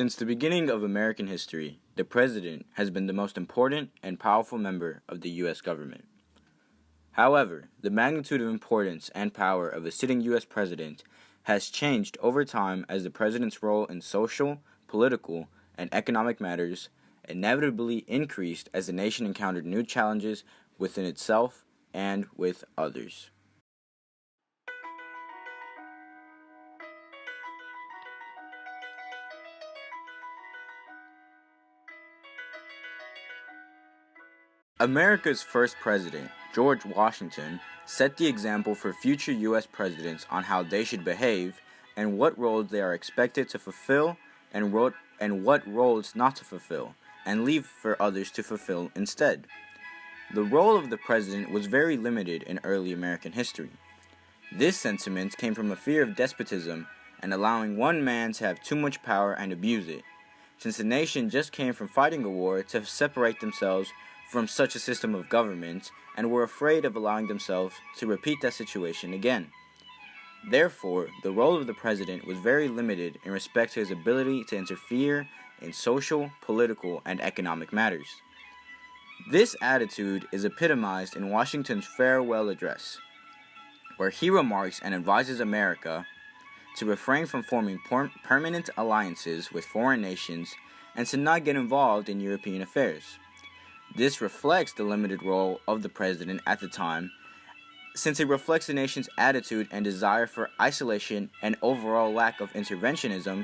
Since the beginning of American history, the president has been the most important and powerful member of the U.S. government. However, the magnitude of importance and power of a sitting U.S. president has changed over time as the president's role in social, political, and economic matters inevitably increased as the nation encountered new challenges within itself and with others. America's first president, George Washington, set the example for future U.S. presidents on how they should behave and what roles they are expected to fulfill and what roles not to fulfill, and leave for others to fulfill instead. The role of the president was very limited in early American history. This sentiment came from a fear of despotism and allowing one man to have too much power and abuse it, since the nation just came from fighting a war to separate themselves from such a system of government and were afraid of allowing themselves to repeat that situation again. Therefore, the role of the president was very limited in respect to his ability to interfere in social, political, and economic matters. This attitude is epitomized in Washington's farewell address, where he remarks and advises America to refrain from forming permanent alliances with foreign nations and to not get involved in European affairs. This reflects the limited role of the president at the time, since it reflects the nation's attitude and desire for isolation and overall lack of interventionism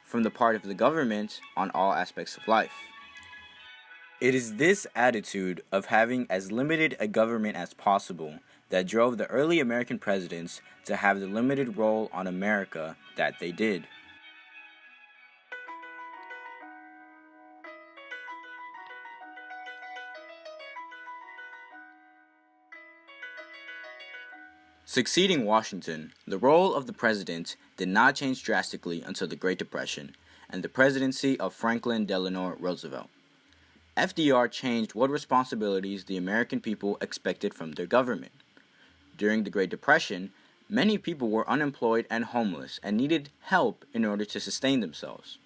from the part of the government on all aspects of life. It is this attitude of having as limited a government as possible that drove the early American presidents to have the limited role on America that they did. Succeeding Washington, the role of the president did not change drastically until the Great Depression and the presidency of Franklin Delano Roosevelt. FDR changed what responsibilities the American people expected from their government. During the Great Depression, many people were unemployed and homeless and needed help in order to sustain themselves.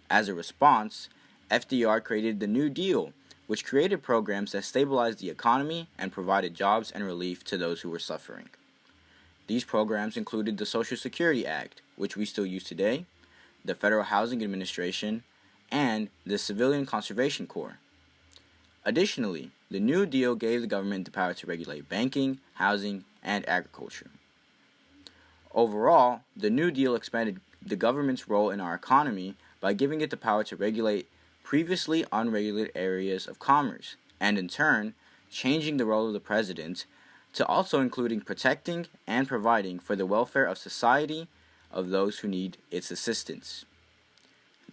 As a response, FDR created the New Deal, which created programs that stabilized the economy and provided jobs and relief to those who were suffering. These programs included the Social Security Act, which we still use today, the Federal Housing Administration, and the Civilian Conservation Corps. Additionally, the New Deal gave the government the power to regulate banking, housing, and agriculture. Overall, the New Deal expanded the government's role in our economy by giving it the power to regulate previously unregulated areas of commerce, and in turn, changing the role of the president to also including protecting and providing for the welfare of society of those who need its assistance.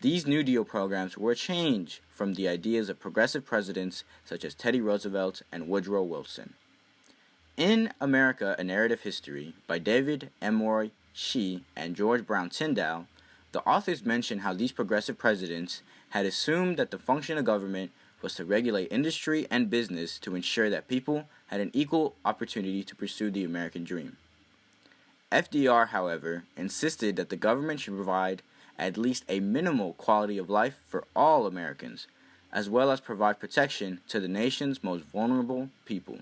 These New Deal programs were a change from the ideas of progressive presidents such as Teddy Roosevelt and Woodrow Wilson. In America, A Narrative History by David Emory Shee and George Brown Tyndall, the authors mention how these progressive presidents had assumed that the function of government was to regulate industry and business to ensure that people had an equal opportunity to pursue the American dream. FDR, however, insisted that the government should provide at least a minimal quality of life for all Americans, as well as provide protection to the nation's most vulnerable people.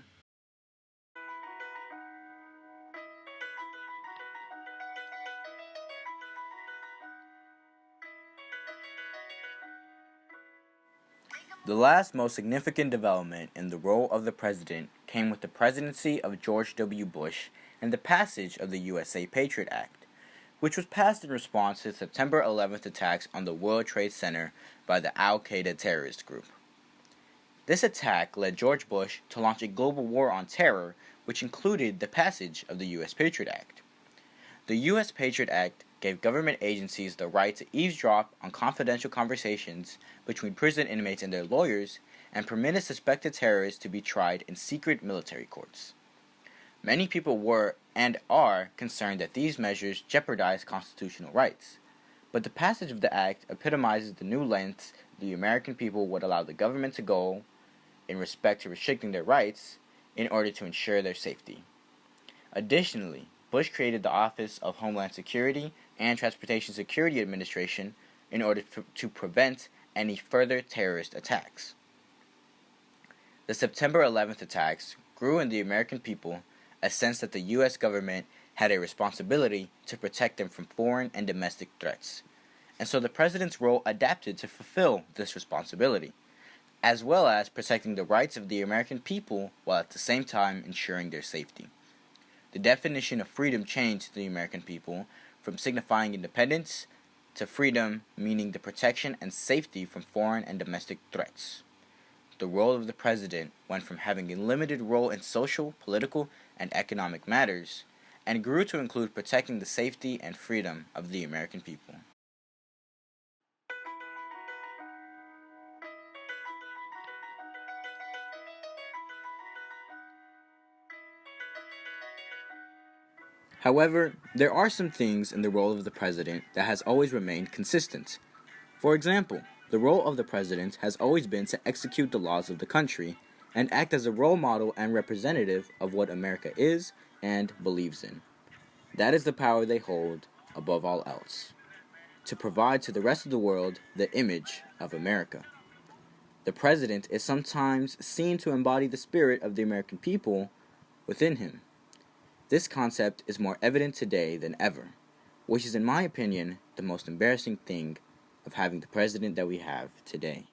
The last most significant development in the role of the president came with the presidency of George W. Bush and the passage of the USA Patriot Act, which was passed in response to the September 11th attacks on the World Trade Center by the Al-Qaeda terrorist group. This attack led George Bush to launch a global war on terror, which included the passage of the U.S. Patriot Act. The U.S. Patriot Act gave government agencies the right to eavesdrop on confidential conversations between prison inmates and their lawyers, and permitted suspected terrorists to be tried in secret military courts. Many people were and are concerned that these measures jeopardize constitutional rights, but the passage of the act epitomizes the new lengths the American people would allow the government to go in respect to restricting their rights in order to ensure their safety. Additionally, Bush created the Office of Homeland Security and Transportation Security Administration, in order to prevent any further terrorist attacks. The September 11th attacks grew in the American people a sense that the U.S. government had a responsibility to protect them from foreign and domestic threats, and so the president's role adapted to fulfill this responsibility, as well as protecting the rights of the American people while at the same time ensuring their safety. The definition of freedom changed to the American people from signifying independence to freedom meaning the protection and safety from foreign and domestic threats. The role of the president went from having a limited role in social, political, and economic matters, and grew to include protecting the safety and freedom of the American people. However, there are some things in the role of the president that has always remained consistent. For example, the role of the president has always been to execute the laws of the country and act as a role model and representative of what America is and believes in. That is the power they hold above all else, to provide to the rest of the world the image of America. The president is sometimes seen to embody the spirit of the American people within him. This concept is more evident today than ever, which is, in my opinion, the most embarrassing thing of having the president that we have today.